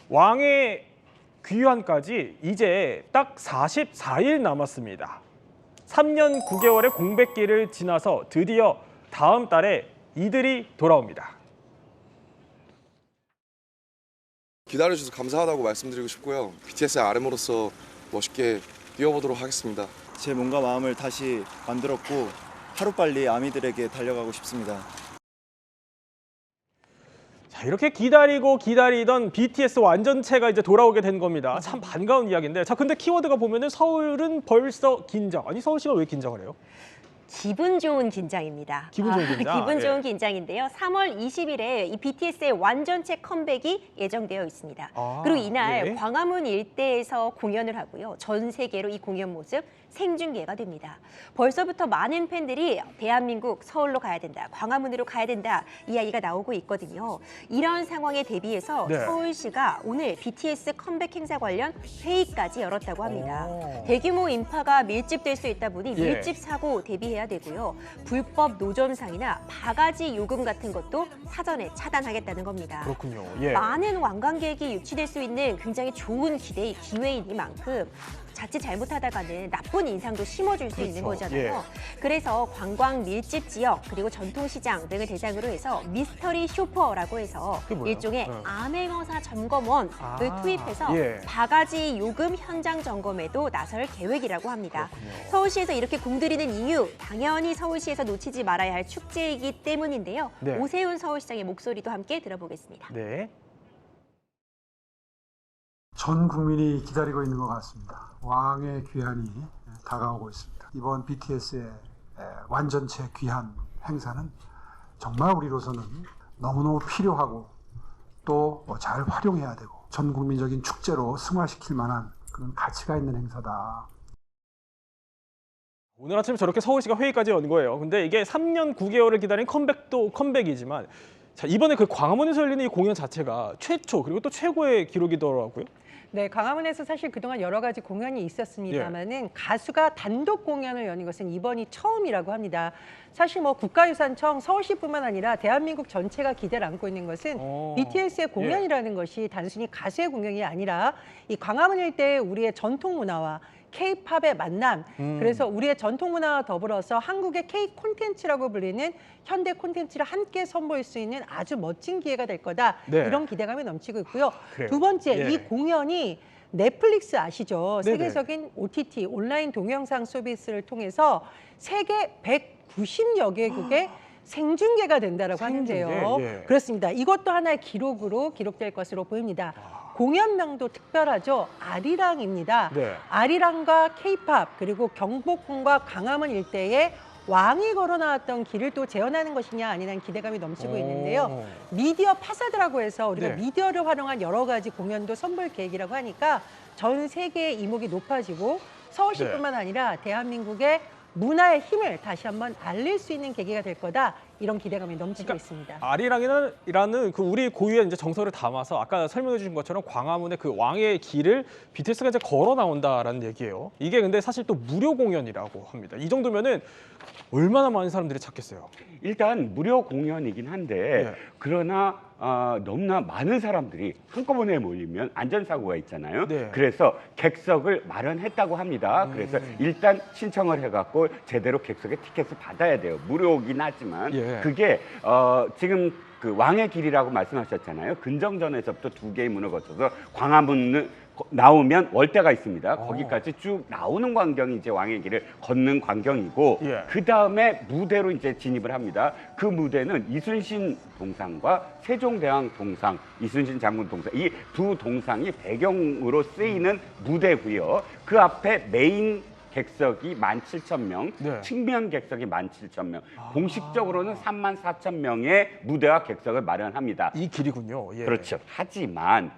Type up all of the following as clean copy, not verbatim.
왕의 귀환까지 이제 딱 44일 남았습니다. 3년 9개월의 공백기를 지나서 드디어 다음 달에 이들이 돌아옵니다. 기다려주셔서 감사하다고 말씀드리고 싶고요. BTS의 RM으로서 멋있게 뛰어보도록 하겠습니다. 제 몸과 마음을 다시 만들었고 하루빨리 아미들에게 달려가고 싶습니다. 자, 이렇게 기다리던 BTS 완전체가 이제 돌아오게 된 겁니다. 참 반가운 이야기인데, 자, 근데 키워드가 보면은 서울은 벌써 긴장. 아니, 서울시가 왜 긴장을 해요? 기분 좋은 긴장입니다. 기분 좋은 긴장? 기분 좋은 예. 긴장인데요. 3월 20일에 이 BTS의 완전체 컴백이 예정되어 있습니다. 그리고 이날 예. 광화문 일대에서 공연을 하고요. 전 세계로 이 공연 모습 생중계가 됩니다. 벌써부터 많은 팬들이 대한민국 서울로 가야 된다, 광화문으로 가야 된다 이야기가 나오고 있거든요. 이런 상황에 대비해서 네. 서울시가 오늘 BTS 컴백 행사 관련 회의까지 열었다고 합니다. 오. 대규모 인파가 밀집될 수 있다 보니 예. 밀집 사고 대비해야 되고요. 불법 노점상이나 바가지 요금 같은 것도 사전에 차단하겠다는 겁니다. 그렇군요. 예. 많은 관광객이 유치될 수 있는 굉장히 좋은 기회이니만큼 자칫 잘못하다가는 나쁜 인상도 심어줄 수 있는 그렇죠. 거잖아요. 그래서 관광 밀집 지역 그리고 전통시장 등을 대상으로 해서 미스터리 쇼퍼라고 해서 그게 뭐예요? 일종의 네. 암행어사 점검원을 투입해서 예. 바가지 요금 현장 점검에도 나설 계획이라고 합니다. 그렇군요. 서울시에서 이렇게 공들이는 이유, 당연히 서울시에서 놓치지 말아야 할 축제이기 때문인데요. 네. 오세훈 서울시장의 목소리도 함께 들어보겠습니다. 네. 전 국민이 기다리고 있는 것 같습니다. 왕의 귀환이 다가오고 있습니다. 이번 BTS의 완전체 귀환 행사는 정말 우리로서는 너무너무 필요하고 또 잘 활용해야 되고 전 국민적인 축제로 승화시킬 만한 그런 가치가 있는 행사다. 오늘 아침에 저렇게 서울시가 회의까지 연 거예요. 근데 이게 3년 9개월을 기다린 컴백도 컴백이지만, 자, 이번에 그 광화문에서 열리는 이 공연 자체가 최초 그리고 또 최고의 기록이더라고요. 네, 광화문에서 사실 그동안 여러 가지 공연이 있었습니다만은 가수가 단독 공연을 여는 것은 이번이 처음이라고 합니다. 사실 뭐 국가유산청 서울시뿐만 아니라 대한민국 전체가 기대를 안고 있는 것은 BTS의 공연이라는 것이 단순히 가수의 공연이 아니라 이 광화문 일대의 우리의 전통 문화와 K-팝의 만남, 그래서 우리의 전통 문화와 더불어서 한국의 K 콘텐츠라고 불리는 현대 콘텐츠를 함께 선보일 수 있는 아주 멋진 기회가 될 거다. 네. 이런 기대감이 넘치고 있고요. 그래요? 두 번째, 예. 이 공연이 넷플릭스 아시죠? 네네. 세계적인 OTT, 온라인 동영상 서비스를 통해서 세계 190여 개국에 생중계가 된다라고 생중계? 하는데요. 예. 그렇습니다. 이것도 하나의 기록으로 기록될 것으로 보입니다. 공연명도 특별하죠. 아리랑입니다. 네. 아리랑과 K-팝 그리고 경복궁과 광화문 일대에 왕이 걸어 나왔던 길을 또 재현하는 것이냐 아니냐는 기대감이 넘치고 있는데요. 미디어 파사드라고 해서 우리가 네. 미디어를 활용한 여러 가지 공연도 선보일 계획이라고 하니까 전 세계의 이목이 높아지고 서울시뿐만 아니라 대한민국의 문화의 힘을 다시 한번 알릴 수 있는 계기가 될 거다. 이런 기대감이 넘치고 있습니다. 아리랑이라는 그 우리 고유의 이제 정서를 담아서 아까 설명해 주신 것처럼 광화문의 그 왕의 길을 BTS가 이제 걸어 나온다라는 얘기예요. 이게 근데 사실 또 무료 공연이라고 합니다. 이 정도면은 얼마나 많은 사람들이 찾겠어요. 일단 무료 공연이긴 한데 그러나 너무나 많은 사람들이 한꺼번에 모이면 안전사고가 있잖아요. 네. 그래서 객석을 마련했다고 합니다. 그래서 일단 신청을 해갖고 제대로 객석의 티켓을 받아야 돼요. 무료긴 하지만 예. 그게 지금 그 왕의 길이라고 말씀하셨잖아요. 근정전에서부터 두 개의 문을 거쳐서 광화문을 나오면 월대가 있습니다. 거기까지 쭉 나오는 광경이 이제 왕의 길을 걷는 광경이고 예. 그 다음에 무대로 이제 진입을 합니다. 그 무대는 이순신 동상과 세종대왕 동상, 이순신 장군 동상 이 두 동상이 배경으로 쓰이는 무대고요. 그 앞에 메인 객석이 17,000명, 네. 측면 객석이 17,000명, 공식적으로는 34,000명의 무대와 객석을 마련합니다. 이 길이군요. 예. 그렇죠. 하지만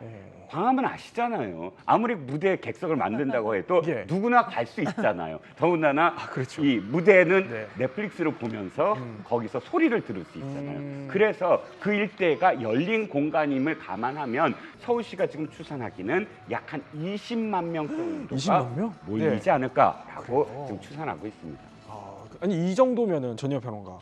광화문 아시잖아요. 아무리 무대 객석을 만든다고 해도 예. 누구나 갈 수 있잖아요. 더군다나 그렇죠. 이 무대는 네. 넷플릭스를 보면서 거기서 소리를 들을 수 있잖아요. 그래서 그 일대가 열린 공간임을 감안하면 서울시가 지금 추산하기는 약 한 20만 명 정도가 20만 명? 모이지 네. 않을까라고 그래요? 지금 추산하고 있습니다. 아니 이 정도면은 전혀 평론가.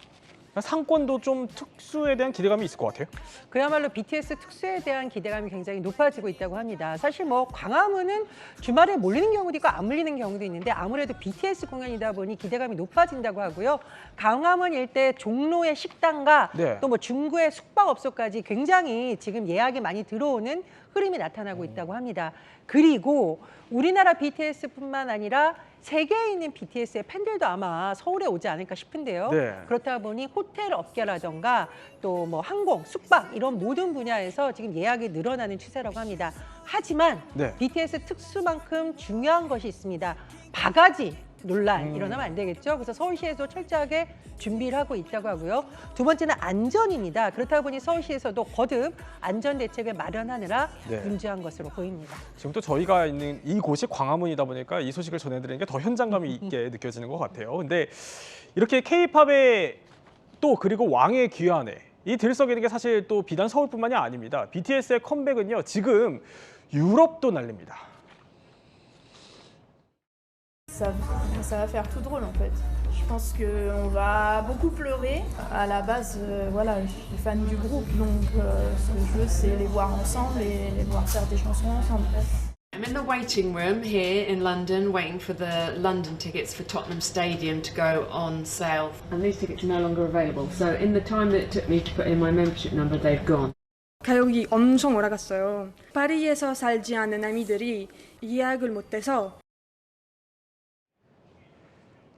상권도 좀 특수에 대한 기대감이 있을 것 같아요. 그야말로 BTS 특수에 대한 기대감이 굉장히 높아지고 있다고 합니다. 사실 뭐 광화문은 주말에 몰리는 경우도 있고 안 몰리는 경우도 있는데 아무래도 BTS 공연이다 보니 기대감이 높아진다고 하고요. 광화문 일대 종로의 식당과 네. 또 뭐 중구의 숙박업소까지 굉장히 지금 예약이 많이 들어오는 흐름이 나타나고 있다고 합니다. 그리고 우리나라 BTS뿐만 아니라 세계에 있는 BTS의 팬들도 아마 서울에 오지 않을까 싶은데요. 네. 그렇다 보니 호텔 업계라던가 또 뭐 항공, 숙박 이런 모든 분야에서 지금 예약이 늘어나는 추세라고 합니다. 하지만 네. BTS 특수만큼 중요한 것이 있습니다. 바가지 논란 일어나면 안 되겠죠. 그래서 서울시에서 철저하게 준비를 하고 있다고 하고요. 두 번째는 안전입니다. 그렇다 보니 서울시에서도 거듭 안전 대책을 마련하느라 네. 분주한 것으로 보입니다. 지금 또 저희가 있는 이곳이 광화문이다 보니까 이 소식을 전해드리는 게 더 현장감이 있게 느껴지는 것 같아요. 근데 이렇게 K-팝의 또 그리고 왕의 귀환에 이 들썩이는 게 사실 또 비단 서울뿐만이 아닙니다. BTS의 컴백은요, 지금 유럽도 난립니다. Ça va faire tout drôle en fait. Je pense qu'on va beaucoup pleurer. À la base, voilà, je suis fan du groupe, donc ce que je veux, c'est les voir ensemble et les voir faire des chansons ensemble. I'm in the waiting room here in London, waiting for the London tickets for Tottenham Stadium to go on sale. And these tickets are no longer available. So in the time that it took me to put in my membership number, they've gone. 가격이 엄청 올라갔어요. 파리에서 살지 않는 아미들이 예약을 못해서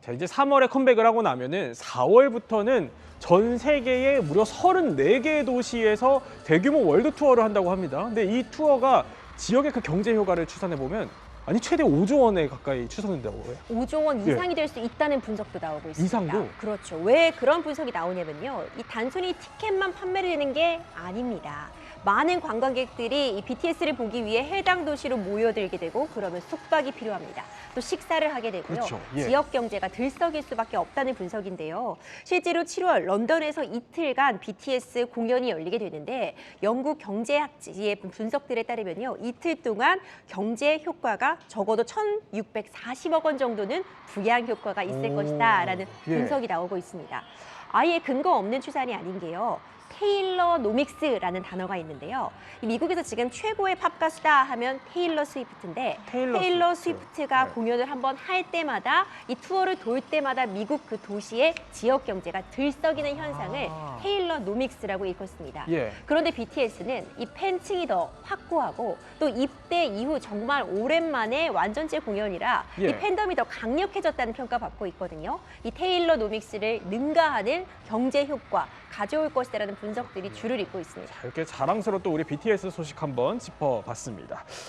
자, 이제 3월에 컴백을 하고 나면은 4월부터는 전 세계의 무려 34개의 도시에서 대규모 월드 투어를 한다고 합니다. 근데 이 투어가 지역의 그 경제 효과를 추산해 보면 아니 최대 5조 원에 가까이 추산된다고 해요. 5조 원 예. 이상이 될 수 있다는 분석도 나오고 있습니다. 이상도? 그렇죠. 왜 그런 분석이 나오냐면요. 이 단순히 티켓만 판매를 되는 게 아닙니다. 많은 관광객들이 이 BTS를 보기 위해 해당 도시로 모여들게 되고 그러면 숙박이 필요합니다. 또 식사를 하게 되고요. 그렇죠. 예. 지역 경제가 들썩일 수밖에 없다는 분석인데요. 실제로 7월 런던에서 이틀간 BTS 공연이 열리게 되는데 영국 경제학지의 분석들에 따르면요. 이틀 동안 경제 효과가 적어도 1,640억 원 정도는 부양 효과가 있을 것이다라는 예. 분석이 나오고 있습니다. 아예 근거 없는 추산이 아닌 게요. 테일러 노믹스라는 단어가 있는데요. 이 미국에서 지금 최고의 팝 가수다 하면 테일러 스위프트인데 테일러 스위프트가 네. 공연을 한번 할 때마다 이 투어를 돌 때마다 미국 그 도시의 지역 경제가 들썩이는 현상을 테일러 노믹스라고 일컫습니다. 예. 그런데 BTS는 이 팬층이 더 확고하고 또 입대 이후 정말 오랜만에 완전체 공연이라 예. 이 팬덤이 더 강력해졌다는 평가받고 있거든요. 이 테일러 노믹스를 능가하는 경제 효과 가져올 것이라는 분석들이 줄을 잇고 있습니다. 이렇게 자랑스러운 또 우리 BTS 소식 한번 짚어봤습니다.